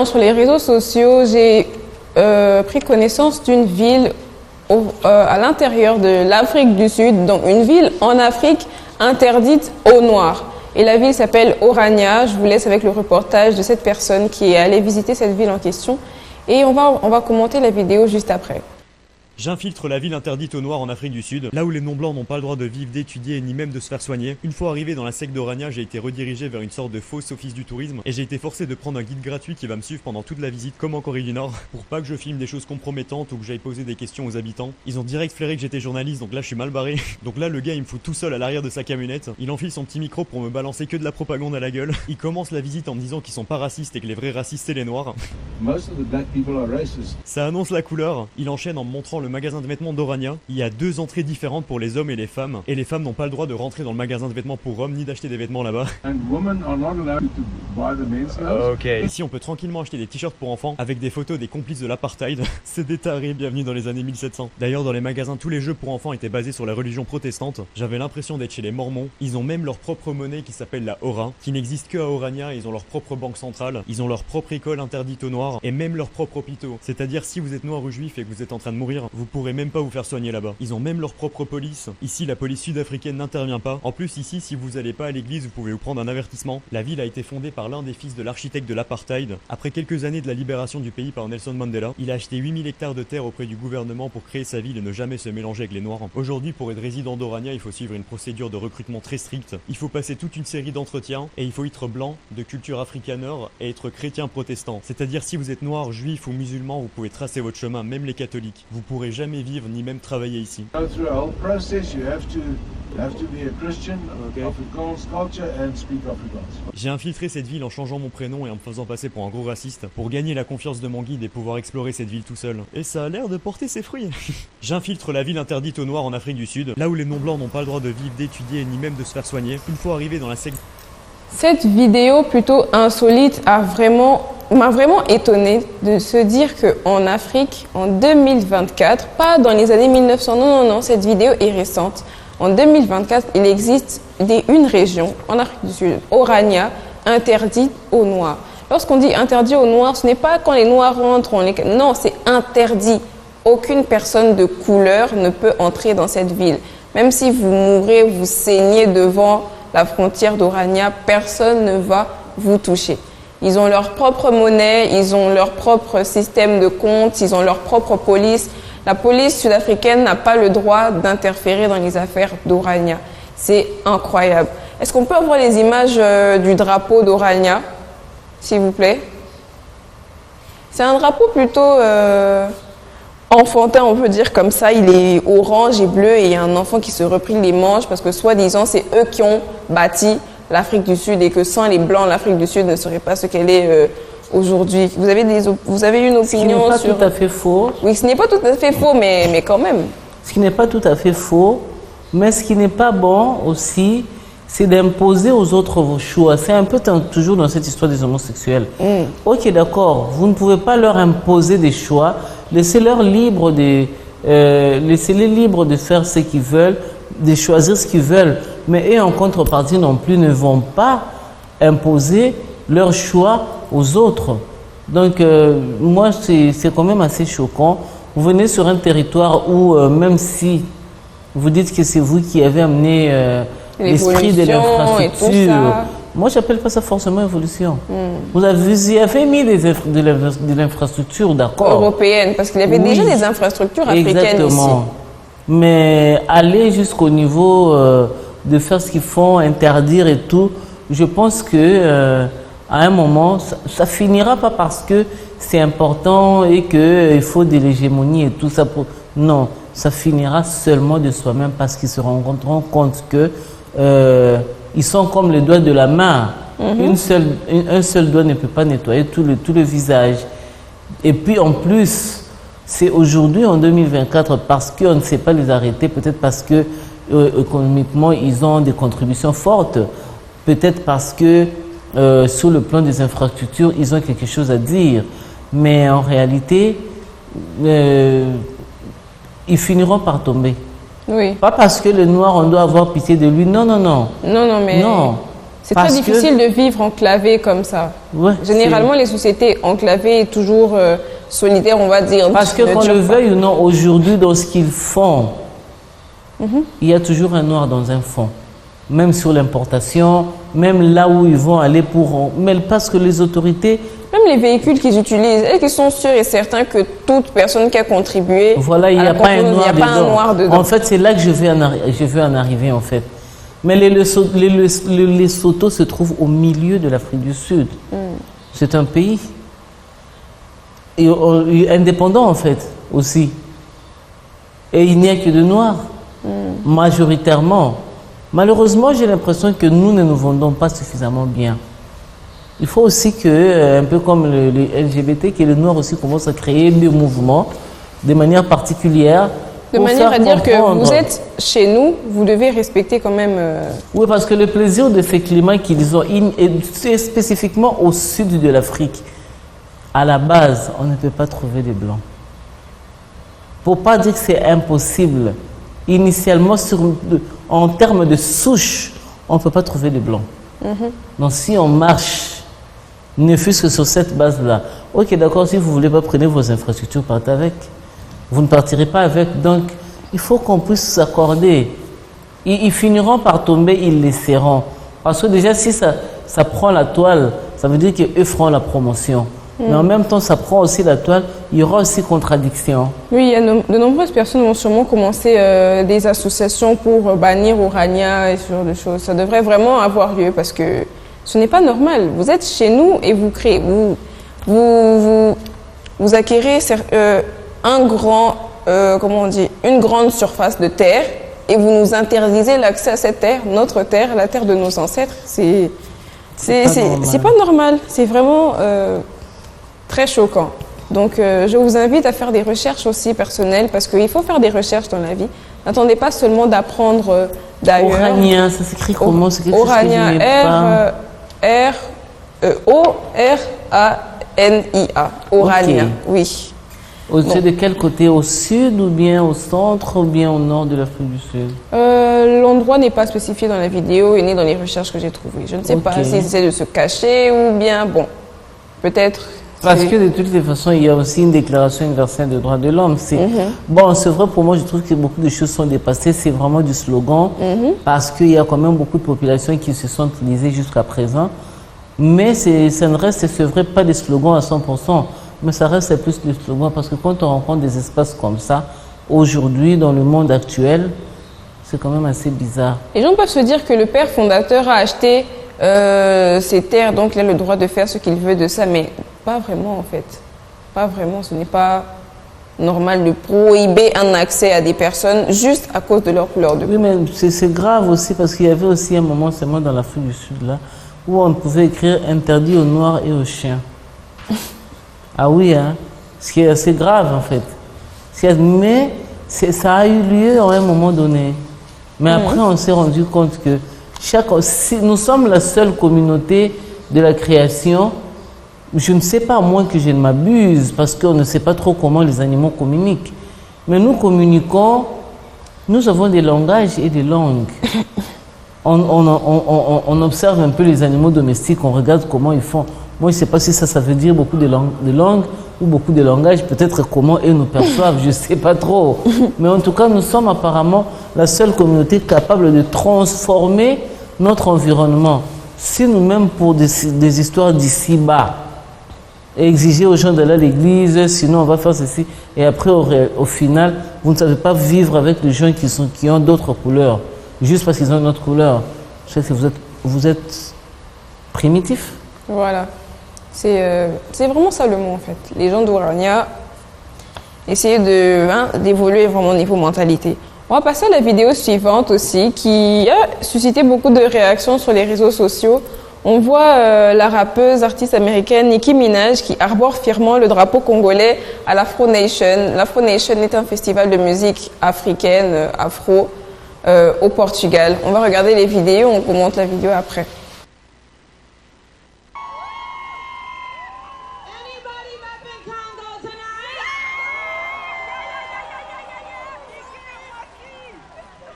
allant sur les réseaux sociaux, j'ai pris connaissance d'une ville à l'intérieur de l'Afrique du Sud, donc une ville en Afrique interdite aux Noirs. Et la ville s'appelle Orania. Je vous laisse avec le reportage de cette personne qui est allée visiter cette ville en question. Et on va commenter la vidéo juste après. J'infiltre la ville interdite aux Noirs en Afrique du Sud, là où les non-blancs n'ont pas le droit de vivre, d'étudier ni même de se faire soigner. Une fois arrivé dans la secte d'Orania, j'ai été redirigé vers une sorte de faux office du tourisme et j'ai été forcé de prendre un guide gratuit qui va me suivre pendant toute la visite, comme en Corée du Nord, pour pas que je filme des choses compromettantes ou que j'aille poser des questions aux habitants. Ils ont direct flairé que j'étais journaliste, donc là je suis mal barré. Donc là le gars il me fout tout seul à l'arrière de sa camionnette, il enfile son petit micro pour me balancer que de la propagande à la gueule. Il commence la visite en me disant qu'ils sont pas racistes et que les vrais racistes c'est les Noirs. Ça annonce la couleur. Il enchaîne en me montrant le magasin de vêtements d'Orania. Il y a 2 entrées différentes pour les hommes et les femmes n'ont pas le droit de rentrer dans le magasin de vêtements pour hommes ni d'acheter des vêtements là-bas. Ok. Ici on peut tranquillement acheter des t-shirts pour enfants avec des photos des complices de l'apartheid. C'est des tarés, bienvenue dans les années 1700. D'ailleurs dans les magasins tous les jeux pour enfants étaient basés sur la religion protestante. J'avais l'impression d'être chez les Mormons. Ils ont même leur propre monnaie qui s'appelle la Aura, qui n'existe que à Orania. Ils ont leur propre banque centrale, ils ont leur propre école interdite aux Noirs et même leur propre hôpitaux. C'est-à-dire si vous êtes noir ou juif et que vous êtes en train de mourir, vous pourrez même pas vous faire soigner là-bas. Ils ont même leur propre police. Ici, la police sud-africaine n'intervient pas. En plus, ici, si vous allez pas à l'église, vous pouvez vous prendre un avertissement. La ville a été fondée par l'un des fils de l'architecte de l'apartheid. Après quelques années de la libération du pays par Nelson Mandela, il a acheté 8000 hectares de terre auprès du gouvernement pour créer sa ville et ne jamais se mélanger avec les Noirs. Aujourd'hui, pour être résident d'Orania, il faut suivre une procédure de recrutement très stricte. Il faut passer toute une série d'entretiens et il faut être blanc, de culture afrikaner et être chrétien protestant. C'est-à-dire si vous êtes noir, juif ou musulman, vous pouvez tracer votre chemin, même les catholiques. Vous pourrez jamais vivre ni même travailler ici. J'ai infiltré cette ville en changeant mon prénom et en me faisant passer pour un gros raciste pour gagner la confiance de mon guide et pouvoir explorer cette ville tout seul. Et ça a l'air de porter ses fruits. J'infiltre la ville interdite aux Noirs en Afrique du Sud, là où les non-blancs n'ont pas le droit de vivre, d'étudier ni même de se faire soigner. Une fois arrivé dans la secte... Cette vidéo plutôt insolite m'a vraiment étonnée de se dire qu'en Afrique, en 2024, pas dans les années 1900, non, cette vidéo est récente. En 2024, il existe une région en Afrique du Sud, Orania, interdite aux Noirs. Lorsqu'on dit interdit aux Noirs, ce n'est pas quand les Noirs rentrent, non, c'est interdit. Aucune personne de couleur ne peut entrer dans cette ville. Même si vous mourrez, vous saignez devant la frontière d'Orania, personne ne va vous toucher. Ils ont leur propre monnaie, ils ont leur propre système de compte, ils ont leur propre police. La police sud-africaine n'a pas le droit d'interférer dans les affaires d'Orania. C'est incroyable. Est-ce qu'on peut avoir les images du drapeau d'Orania, s'il vous plaît? C'est un drapeau plutôt enfantin, on peut dire comme ça. Il est orange et bleu et il y a un enfant qui se replie les manches parce que soi-disant, c'est eux qui ont bâti l'Afrique du Sud et que sans les Blancs, l'Afrique du Sud ne serait pas ce qu'elle est aujourd'hui. Vous avez une opinion sur... Ce qui n'est pas tout à fait faux. Oui, ce n'est pas tout à fait faux, mais quand même. Ce qui n'est pas tout à fait faux, mais ce qui n'est pas bon aussi, c'est d'imposer aux autres vos choix. C'est un peu toujours dans cette histoire des homosexuels. Ok, d'accord, vous ne pouvez pas leur imposer des choix. Laissez-les libres de faire ce qu'ils veulent, de choisir ce qu'ils veulent. Mais eux, en contrepartie non plus, ne vont pas imposer leur choix aux autres. Donc, moi, c'est quand même assez choquant. Vous venez sur un territoire où, même si vous dites que c'est vous qui avez amené l'esprit de l'infrastructure, moi, je n'appelle pas ça forcément évolution. Vous avez mis de l'infrastructure, d'accord. Européenne, parce qu'il y avait déjà des infrastructures africaines exactement. Ici. Mais aller jusqu'au niveau de faire ce qu'ils font, interdire et tout, je pense que à un moment, ça finira pas parce que c'est important et qu'il faut de l'hégémonie et tout ça. Non, ça finira seulement de soi-même parce qu'ils se rendront compte que ils sont comme les doigts de la main. Un seul doigt ne peut pas nettoyer tout le visage. Et puis en plus, c'est aujourd'hui en 2024 parce qu'on ne sait pas les arrêter, peut-être parce que économiquement ils ont des contributions fortes, peut-être parce que sur le plan des infrastructures ils ont quelque chose à dire, mais en réalité ils finiront par tomber. Oui. Pas parce que le noir on doit avoir pitié de lui, non. Non, mais... Non, C'est très difficile de vivre enclavé comme ça. Ouais, généralement, les sociétés enclavées et toujours solidaires, on va dire. Parce que qu'on le veuille ou non, aujourd'hui, dans ce qu'ils font, il y a toujours un noir dans un fond. Même sur l'importation, même là où ils vont aller pour... Mais parce que les autorités... Même les véhicules qu'ils utilisent, est-ce qu'ils sont sûrs et certains que toute personne qui a contribué... Voilà, il n'y a pas un noir dedans. En fait, c'est là que je veux en arriver, en fait. Mais les Lesotho se trouvent au milieu de l'Afrique du Sud. C'est un pays et indépendant, en fait, aussi. Et il n'y a que de noirs, majoritairement. Malheureusement, j'ai l'impression que nous ne nous vendons pas suffisamment bien. Il faut aussi que, un peu comme les LGBT, que les noirs aussi commencent à créer des mouvements de manière particulière. De manière à dire que vous êtes chez nous, vous devez respecter quand même... Oui, parce que le plaisir de ces climats qu'ils ont, et spécifiquement au sud de l'Afrique, à la base, on ne peut pas trouver des blancs. Pour pas dire que c'est impossible, initialement, en termes de souche, on ne peut pas trouver de blancs. Donc si on marche, ne fût-ce que sur cette base-là, ok, d'accord, si vous ne voulez pas, prenez vos infrastructures, partez avec. Vous ne partirez pas avec. Donc, il faut qu'on puisse s'accorder. Ils finiront par tomber, ils laisseront. Parce que déjà, si ça prend la toile, ça veut dire qu'eux feront la promotion. Mais en même temps, ça prend aussi la toile, il y aura aussi contradiction. Oui, il y a de nombreuses personnes vont sûrement commencer des associations pour bannir Orania et ce genre de choses. Ça devrait vraiment avoir lieu parce que ce n'est pas normal. Vous êtes chez nous et vous créez, vous acquérez une grande surface de terre et vous nous interdisez l'accès à cette terre, notre terre, la terre de nos ancêtres. C'est pas normal. C'est vraiment très choquant. Donc, je vous invite à faire des recherches aussi personnelles parce qu'il faut faire des recherches dans la vie. N'attendez pas seulement d'apprendre d'ailleurs. Orania, ça s'écrit comment? C'est quelque Orania, chose que je O-R-A-N-I-A. Orania, okay. Oui. De quel côté? Au sud ou bien au centre ou bien au nord de l'Afrique du Sud? L'endroit n'est pas spécifié dans la vidéo et ni dans les recherches que j'ai trouvées. Je ne sais pas si c'est de se cacher ou bien, bon, peut-être... Parce que de toutes les façons, il y a aussi une déclaration universelle des droits de l'homme. Bon, c'est vrai, pour moi, je trouve que beaucoup de choses sont dépassées. C'est vraiment du slogan parce qu'il y a quand même beaucoup de populations qui se sont utilisées jusqu'à présent. Mais ça ne reste, c'est vrai, pas des slogans à 100%. Mais ça reste plus des slogans parce que quand on rencontre des espaces comme ça, aujourd'hui, dans le monde actuel, c'est quand même assez bizarre. Les gens peuvent se dire que le père fondateur a acheté ces terres, donc il a le droit de faire ce qu'il veut de ça, mais pas vraiment en fait. Pas vraiment, ce n'est pas normal de prohiber un accès à des personnes juste à cause de leur couleur de peau. Oui, mais c'est grave aussi parce qu'il y avait aussi un moment, seulement dans l'Afrique du Sud, là, où on pouvait écrire interdit aux noirs et aux chiens. Ah oui, hein, ce qui est assez grave en fait. Mais ça a eu lieu à un moment donné. Mais après, on s'est rendu compte que nous sommes la seule communauté de la création. Je ne sais pas, à moins que je ne m'abuse, parce qu'on ne sait pas trop comment les animaux communiquent. Mais nous communiquons, nous avons des langages et des langues. On observe un peu les animaux domestiques, on regarde comment ils font. Moi, je ne sais pas si ça veut dire beaucoup de langues ou beaucoup de langages, peut-être comment eux nous perçoivent, je ne sais pas trop. Mais en tout cas, nous sommes apparemment la seule communauté capable de transformer notre environnement. Si nous-mêmes, pour des histoires d'ici-bas, exiger aux gens d'aller à l'église, sinon on va faire ceci, et après, au final, vous ne savez pas vivre avec les gens qui ont d'autres couleurs, juste parce qu'ils ont une autre couleur. Je sais que vous êtes primitifs. Voilà. C'est vraiment ça le mot en fait. Les gens d'Orania essayer d'évoluer vraiment au niveau mentalité. On va passer à la vidéo suivante aussi qui a suscité beaucoup de réactions sur les réseaux sociaux. On voit la rappeuse artiste américaine Nicki Minaj qui arbore fièrement le drapeau congolais à l'Afro Nation. L'Afro Nation est un festival de musique africaine, afro, au Portugal. On va regarder les vidéos, on commente la vidéo après.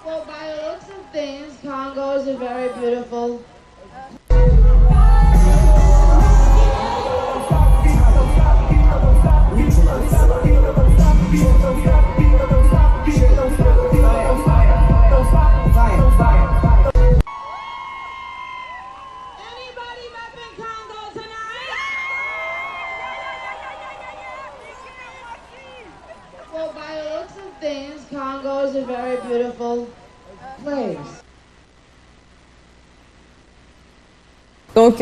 Well, by the looks of things, Congo is a very beautiful Well, by the looks of things, Congo is a very beautiful place. Donc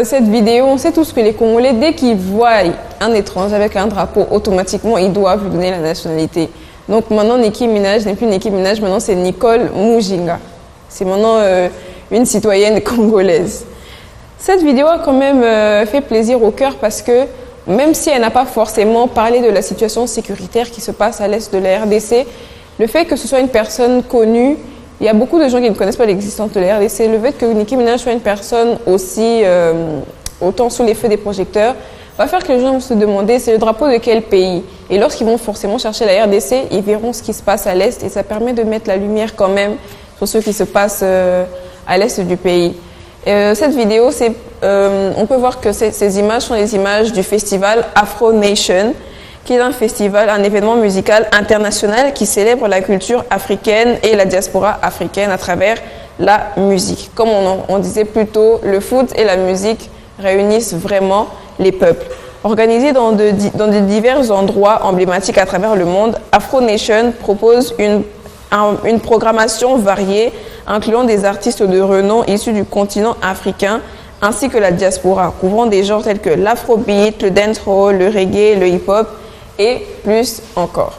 cette vidéo, on sait tous que les Congolais, dès qu'ils voient un étranger avec un drapeau, automatiquement, ils doivent lui donner la nationalité. Donc maintenant, Nicki Minaj n'est plus Nicki Minaj, maintenant c'est Nicole Mujinga. C'est maintenant une citoyenne congolaise. Cette vidéo a quand même fait plaisir au cœur parce que même si elle n'a pas forcément parlé de la situation sécuritaire qui se passe à l'est de la RDC, le fait que ce soit une personne connue, il y a beaucoup de gens qui ne connaissent pas l'existence de la RDC. Le fait que Nicki Minaj soit une personne aussi autant sous les feux des projecteurs va faire que les gens vont se demander c'est le drapeau de quel pays. Et lorsqu'ils vont forcément chercher la RDC, ils verront ce qui se passe à l'est et ça permet de mettre la lumière quand même sur ce qui se passe à l'est du pays. Cette vidéo, on peut voir que ces images sont les images du festival Afro Nation, qui est un festival, un événement musical international qui célèbre la culture africaine et la diaspora africaine à travers la musique. Comme on disait plus tôt, le foot et la musique réunissent vraiment les peuples. Organisé dans de divers endroits emblématiques à travers le monde, Afro Nation propose une programmation variée incluant des artistes de renom issus du continent africain ainsi que la diaspora, couvrant des genres tels que l'afrobeat, le dancehall, le reggae, le hip-hop et plus encore.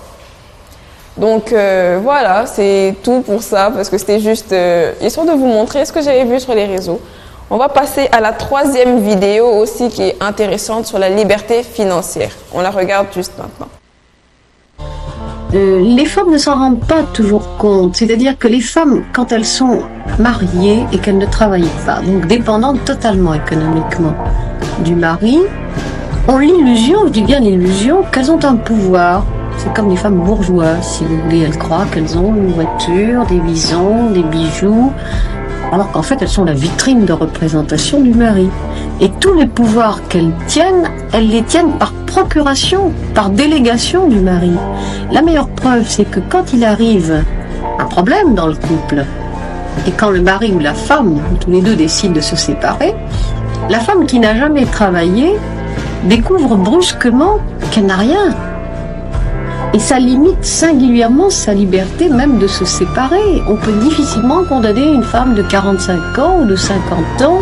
Donc voilà, c'est tout pour ça parce que c'était juste histoire de vous montrer ce que j'avais vu sur les réseaux. On va passer à la troisième vidéo aussi qui est intéressante sur la liberté financière. On la regarde juste maintenant. Les femmes ne s'en rendent pas toujours compte. C'est-à-dire que les femmes, quand elles sont mariées et qu'elles ne travaillent pas, donc dépendantes totalement économiquement du mari, ont l'illusion, je dis bien l'illusion, qu'elles ont un pouvoir. C'est comme les femmes bourgeoises, si vous voulez. Elles croient qu'elles ont une voiture, des visons, des bijoux, alors qu'en fait elles sont la vitrine de représentation du mari. Et tous les pouvoirs qu'elles tiennent, elles les tiennent par procuration, par délégation du mari. La meilleure preuve, c'est que quand il arrive un problème dans le couple, et quand le mari ou la femme, tous les deux décident de se séparer, la femme qui n'a jamais travaillé découvre brusquement qu'elle n'a rien. Et ça limite singulièrement sa liberté même de se séparer. On peut difficilement condamner une femme de 45 ans ou de 50 ans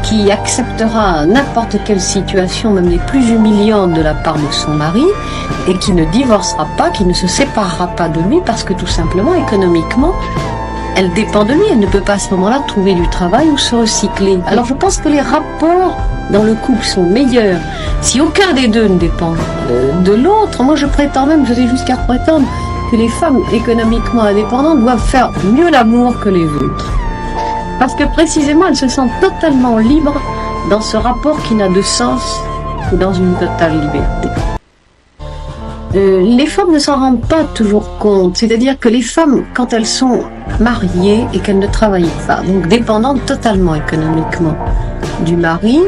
qui acceptera n'importe quelle situation, même les plus humiliantes de la part de son mari, et qui ne divorcera pas, qui ne se séparera pas de lui parce que tout simplement, économiquement, elle dépend de lui, elle ne peut pas à ce moment-là trouver du travail ou se recycler. Alors je pense que les rapports dans le couple sont meilleurs si aucun des deux ne dépend de l'autre. Moi je prétends même, je vais jusqu'à prétendre que les femmes économiquement indépendantes doivent faire mieux l'amour que les vôtres. Parce que précisément elles se sentent totalement libres dans ce rapport qui n'a de sens que dans une totale liberté. Les femmes ne s'en rendent pas toujours compte. C'est-à-dire que les femmes, quand elles sont mariées et qu'elles ne travaillent pas, donc dépendantes totalement économiquement du mari,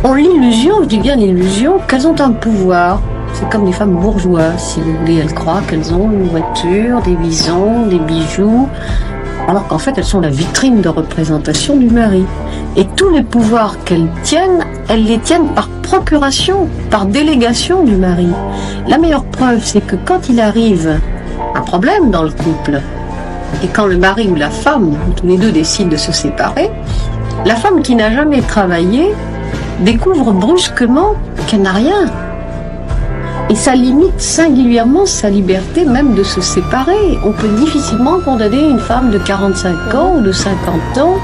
ont l'illusion, je dis bien l'illusion, qu'elles ont un pouvoir. C'est comme les femmes bourgeoises, si vous voulez. Elles croient qu'elles ont une voiture, des visons, des bijoux, alors qu'en fait elles sont la vitrine de représentation du mari. Et tous les pouvoirs qu'elles tiennent, elles les tiennent par procuration, par délégation du mari. La meilleure preuve, c'est que quand il arrive un problème dans le couple, et quand le mari ou la femme, tous les deux décident de se séparer, la femme qui n'a jamais travaillé découvre brusquement qu'elle n'a rien. Et ça limite singulièrement sa liberté même de se séparer. On peut difficilement condamner une femme de 45 ans ou de 50 ans.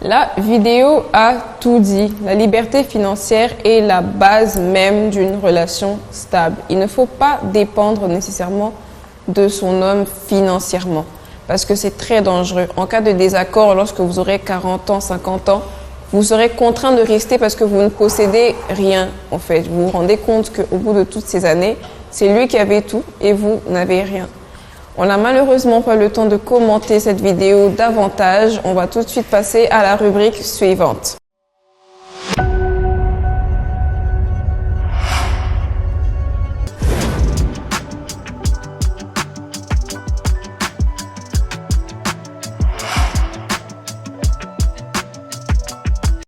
La vidéo a tout dit. La liberté financière est la base même d'une relation stable. Il ne faut pas dépendre nécessairement de son homme financièrement parce que c'est très dangereux. En cas de désaccord, lorsque vous aurez 40 ans, 50 ans, vous serez contraint de rester parce que vous ne possédez rien en fait. Vous vous rendez compte qu'au bout de toutes ces années, c'est lui qui avait tout et vous n'avez rien. On n'a malheureusement pas le temps de commenter cette vidéo davantage. On va tout de suite passer à la rubrique suivante.